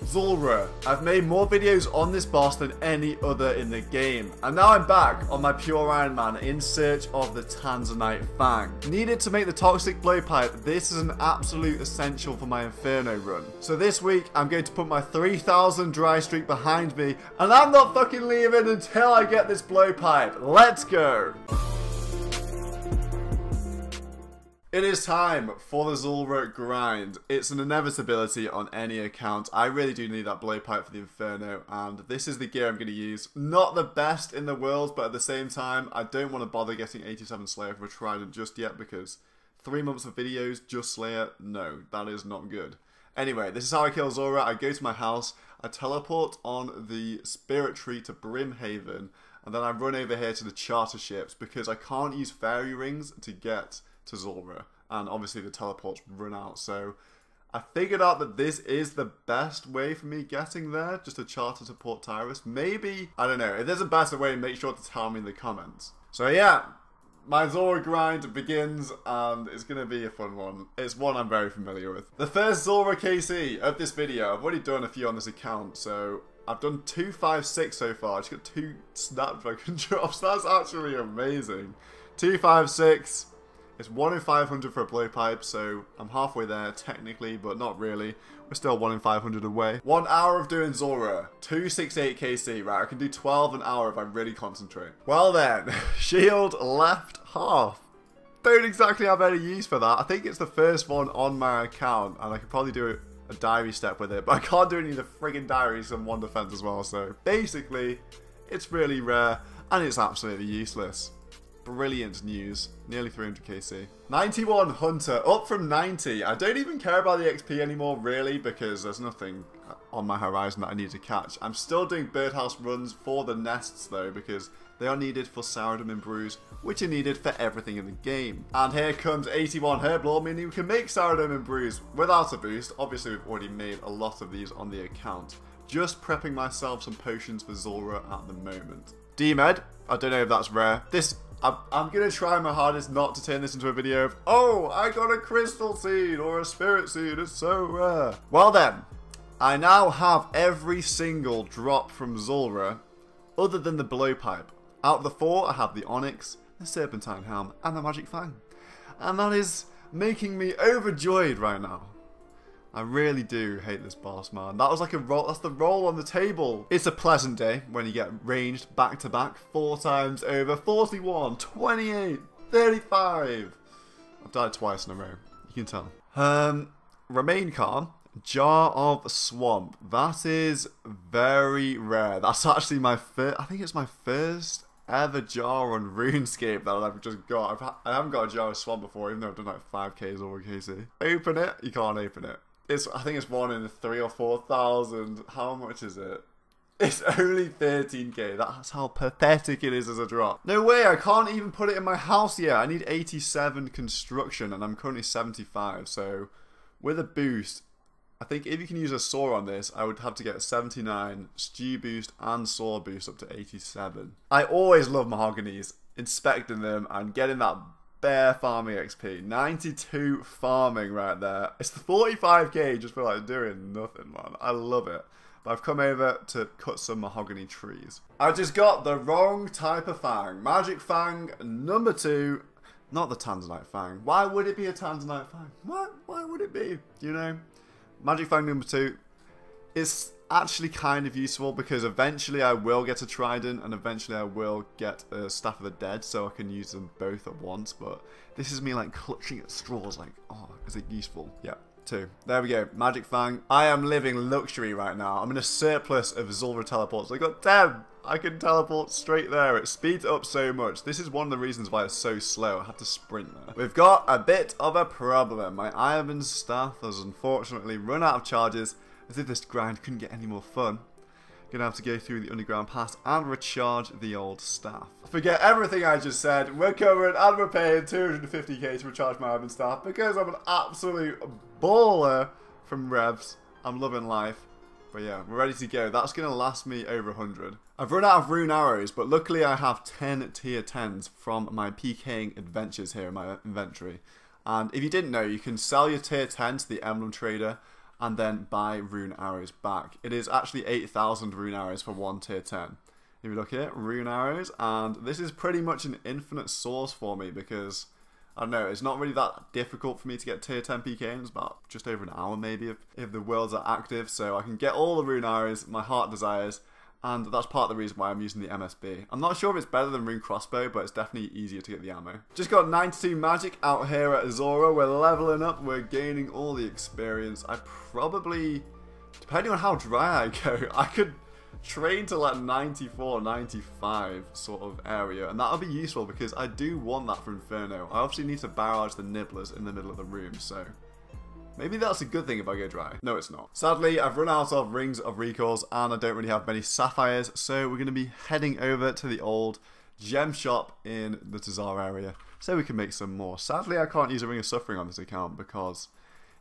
Zulrah. I've made more videos on this boss than any other in the game, and now I'm back on my Pure Iron Man in search of the Tanzanite Fang. Needed to make the Toxic Blowpipe, this is an absolute essential for my Inferno run. So this week, I'm going to put my 3000 dry streak behind me, and I'm not fucking leaving until I get this Blowpipe. Let's go! It is time for the Zulrah grind. It's an inevitability on any account. I really do need that Blowpipe for the Inferno, and this is the gear I'm going to use. Not the best in the world, but at the same time, I don't want to bother getting 87 Slayer for a Trident just yet, because 3 months of videos, just Slayer, no, that is not good. Anyway, this is how I kill Zulrah. I go to my house, I teleport on the Spirit Tree to Brimhaven, and then I run over here to the Charter Ships, because I can't use Fairy Rings to get to Zulrah, and obviously the teleports run out, so I figured out that this is the best way for me getting there, just a charter to Port Tyrus. Maybe, I don't know, if there's a better way, make sure to tell me in the comments. So yeah, my Zulrah grind begins, and it's going to be a fun one. It's one I'm very familiar with. The first Zulrah KC of this video, I've already done a few on this account, so I've done 256 so far. I just got 2 Snapdragon drops, that's actually amazing. 256. It's 1 in 500 for a Blowpipe, so I'm halfway there technically, but not really. We're still 1 in 500 away. 1 hour of doing Zulrah, 268 KC, right? I can do 12 an hour if I really concentrate. Well then, shield left half. Don't exactly have any use for that. I think it's the first one on my account, and I could probably do a diary step with it, but I can't do any of the friggin' diaries and one defense as well, so basically, it's really rare, and it's absolutely useless. Brilliant news. Nearly 300 KC. 91 Hunter, up from 90. I don't even care about the XP anymore, really, because there's nothing on my horizon that I need to catch. I'm still doing birdhouse runs for the nests, though, because they are needed for Saradomin and Brews, which are needed for everything in the game. And here comes 81 Herblore, meaning we can make Saradomin and Brews without a boost. Obviously, we've already made a lot of these on the account. Just prepping myself some potions for Zulrah at the moment. D-Med, I don't know if that's rare. I'm going to try my hardest not to turn this into a video of, oh, I got a Crystal Seed or a Spirit Seed, it's so rare. Well then, I now have every single drop from Zulrah, other than the Blowpipe. Out of the 4, I have the Onyx, the Serpentine Helm, and the Magic Fang. And that is making me overjoyed right now. I really do hate this boss, man. That was like a roll. That's the roll on the table. It's a pleasant day when you get ranged back to back 4 times over. 41, 28, 35. I've died twice in a row. You can tell. Remain calm. Jar of Swamp. That is very rare. That's actually my first. I think it's my first ever jar on RuneScape that I've just got. I haven't got a jar of Swamp before, even though I've done like 5Ks or 1KC. Open it. You can't open it. I think it's 1 in 3,000 or 4,000. How much is it? It's only 13k. That's how pathetic it is as a drop. No way, I can't even put it in my house yet. I need 87 construction and I'm currently 75. So with a boost, I think if you can use a saw on this, I would have to get 79, stew boost and saw boost up to 87. I always love mahoganies, inspecting them and getting that bare farming XP. 92 farming right there. It's the 45k just for like doing nothing, man. I love it. But I've come over to cut some mahogany trees. I just got the wrong type of Fang. Magic Fang number 2. Not the Tanzanite Fang. Why would it be a Tanzanite Fang? Why would it be? You know? Magic Fang number 2. It's actually kind of useful because eventually I will get a Trident and eventually I will get a Staff of the Dead so I can use them both at once, but this is me like clutching at straws like, oh, is it useful? Yeah, 2. There we go, Magic Fang. I am living luxury right now. I'm in a surplus of Zulrah teleports. I got 10! I can teleport straight there. It speeds up so much. This is one of the reasons why it's so slow. I have to sprint there. We've got a bit of a problem. My Iron Staff has unfortunately run out of charges. As if this grind couldn't get any more fun. Gonna have to go through the underground pass and recharge the old staff. Forget everything I just said. We're covering and we're paying 250k to recharge my Iron Staff because I'm an absolute baller from Revs. I'm loving life. But yeah, we're ready to go. That's gonna last me over 100. I've run out of rune arrows, but luckily I have 10 tier 10s from my PKing adventures here in my inventory. And if you didn't know, you can sell your tier 10 to the emblem trader. and then buy rune arrows back. It is actually 8,000 rune arrows for one tier 10. If you look here, rune arrows, and this is pretty much an infinite source for me because, I don't know, it's not really that difficult for me to get tier 10 PK. It's about just over an hour maybe if the worlds are active, so I can get all the rune arrows my heart desires, and that's part of the reason why I'm using the MSB. I'm not sure if it's better than rune crossbow, but it's definitely easier to get the ammo. Just got 92 magic out here at Zora. We're leveling up, we're gaining all the experience. I probably, depending on how dry I go, I could train to like 94, 95 sort of area, and that'll be useful because I do want that for Inferno. I obviously need to barrage the nibblers in the middle of the room, so maybe that's a good thing if I go dry. No, it's not. Sadly, I've run out of rings of recalls and I don't really have many sapphires, so we're going to be heading over to the old gem shop in the Tazar area so we can make some more. Sadly, I can't use a Ring of Suffering on this account because,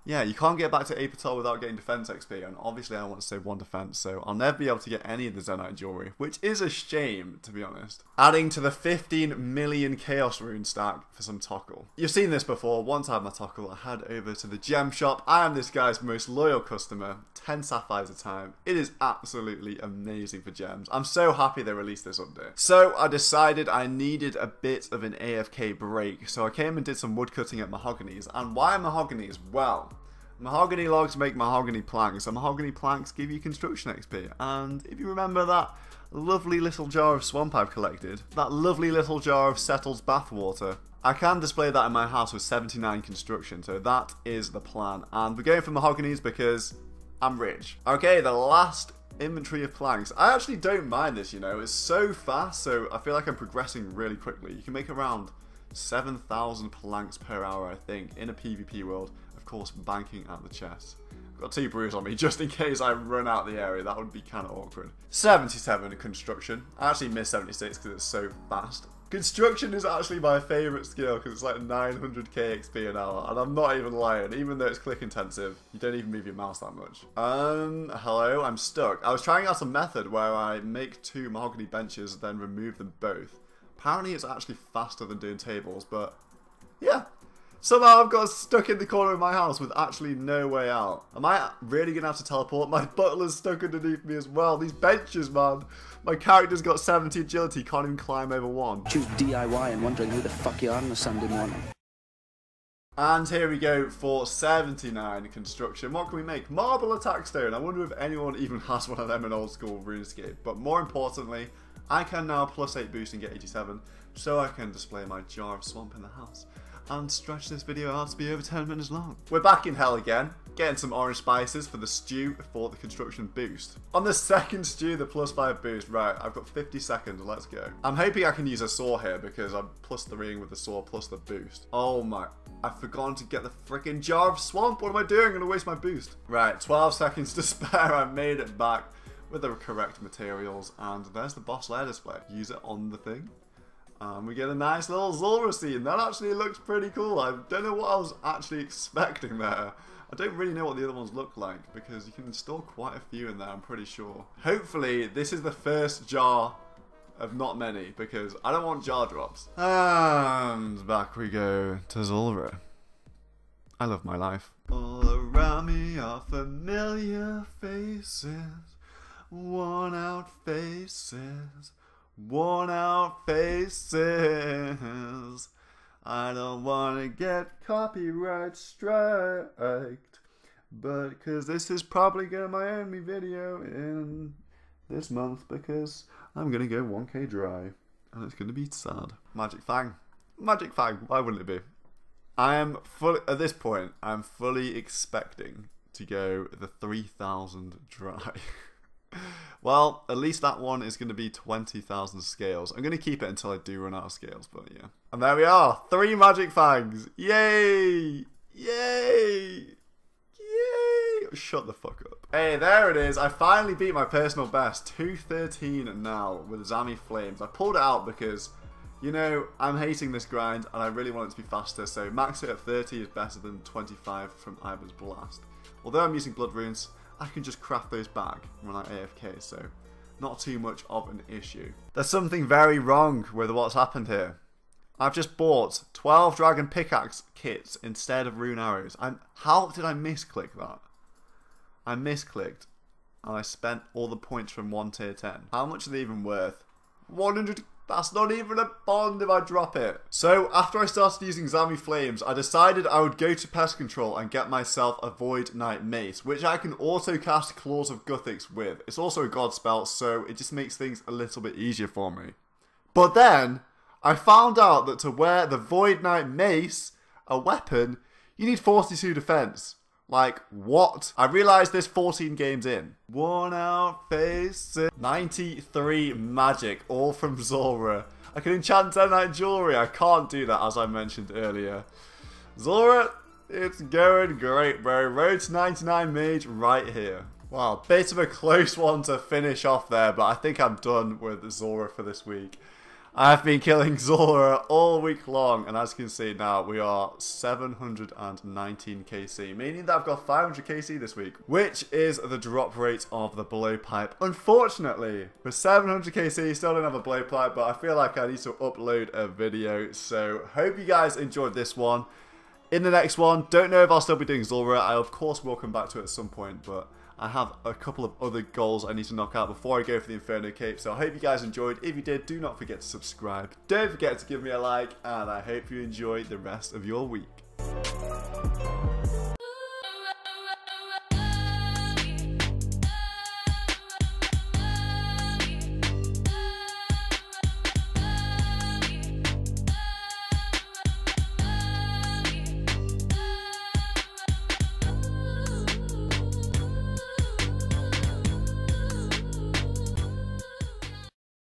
yeah, you can't get back to Apertol without getting defense XP, and obviously I want to save one defense, so I'll never be able to get any of the Zenyte jewelry, which is a shame, to be honest. Adding to the 15 million Chaos Rune stack for some Tokkul. You've seen this before. Once I had my Tokkul, I head over to the gem shop. I am this guy's most loyal customer, 10 sapphires a time. It is absolutely amazing for gems. I'm so happy they released this update. So I decided I needed a bit of an AFK break, so I came and did some woodcutting at Mahogany's. And why Mahogany's? Well, mahogany logs make mahogany planks, and mahogany planks give you construction XP. And if you remember that lovely little jar of swamp I've collected, that lovely little jar of Settles bathwater, I can display that in my house with 79 construction, so that is the plan. And we're going for mahogany's because I'm rich. Okay, the last inventory of planks. I actually don't mind this, you know, it's so fast, so I feel like I'm progressing really quickly. You can make around 7,000 planks per hour, I think, in a PvP world. Of course, banking at the chest. I've got 2 brews on me just in case I run out the area. That would be kind of awkward. 77 construction. I actually missed 76 because it's so fast. Construction is actually my favourite skill because it's like 900k XP an hour, and I'm not even lying. Even though it's click intensive, you don't even move your mouse that much. Hello, I'm stuck. I was trying out a method where I make 2 mahogany benches, then remove them both. Apparently it's actually faster than doing tables, but yeah. Somehow I've got stuck in the corner of my house with actually no way out. Am I really going to have to teleport? My butler's stuck underneath me as well. These benches, man. My character's got 70 agility, can't even climb over 1. Choose DIY and wondering who the fuck you are on a Sunday morning. And here we go for 79 construction. What can we make? Marble attack stone. I wonder if anyone even has one of them in old school RuneScape. But more importantly, I can now +8 boost and get 87, so I can display my jar of swamp in the house and stretch this video out to be over 10 minutes long. We're back in hell again, getting some orange spices for the stew for the construction boost. On the second stew, the +5 boost, right, I've got 50 seconds, let's go. I'm hoping I can use a saw here because I'm +3ing with the saw plus the boost. Oh my, I've forgotten to get the freaking jar of swamp. What am I doing? I'm gonna waste my boost. Right, 12 seconds to spare. I made it back with the correct materials, and there's the boss lair display. Use it on the thing. We get a nice little Zulrah scene. That actually looks pretty cool. I don't know what I was actually expecting there. I don't really know what the other ones look like because you can install quite a few in there, I'm pretty sure. Hopefully this is the first jar of not many because I don't want jar drops. And back we go to Zulrah. I love my life. All around me are familiar faces, worn out faces. Worn out faces. I don't want to get copyright striked, but cause this is probably gonna my only video in this month because I'm gonna go 1k dry and it's gonna be sad. Magic Fang. Magic Fang, why wouldn't it be? I am fully, at this point, I'm fully expecting to go the 3000 dry. Well, at least that one is going to be 20,000 scales. I'm going to keep it until I do run out of scales, but yeah. And there we are, 3 Magic Fangs. Yay! Yay! Yay! Shut the fuck up. Hey, there it is. I finally beat my personal best. 213 now with Zami Flames. I pulled it out because, you know, I'm hating this grind and I really want it to be faster. So max it at 30 is better than 25 from Ivan's Blast. Although I'm using Blood Runes, I can just craft those back when I AFK, so not too much of an issue. There's something very wrong with what's happened here. I've just bought 12 Dragon Pickaxe kits instead of rune arrows. How did I misclick that? I misclicked and I spent all the points from 1 tier 10. How much are they even worth? 100. That's not even a bond if I drop it. So after I started using Zami Flames, I decided I would go to Pest Control and get myself a Void Knight Mace, which I can auto cast Claws of Guthix with. It's also a god spell, so it just makes things a little bit easier for me. But then I found out that to wear the Void Knight Mace, a weapon, you need 42 defense. Like, what? I realised this 14 games in. Worn out faces. 93 magic, all from Zulrah. I can enchant Zenyte Jewelry. I can't do that, as I mentioned earlier. Zulrah, it's going great, bro. Road to 99 mage right here. Wow, bit of a close one to finish off there, but I think I'm done with Zulrah for this week. I've been killing Zulrah all week long, and as you can see now, we are 719 KC, meaning that I've got 500 KC this week, which is the drop rate of the blowpipe. Unfortunately, with 700 KC, still don't have a blowpipe, but I feel like I need to upload a video, so hope you guys enjoyed this one. In the next one, don't know if I'll still be doing Zulrah. I of course will come back to it at some point, but I have a couple of other goals I need to knock out before I go for the Inferno Cape. So I hope you guys enjoyed. If you did, do not forget to subscribe. Don't forget to give me a like, and I hope you enjoy the rest of your week.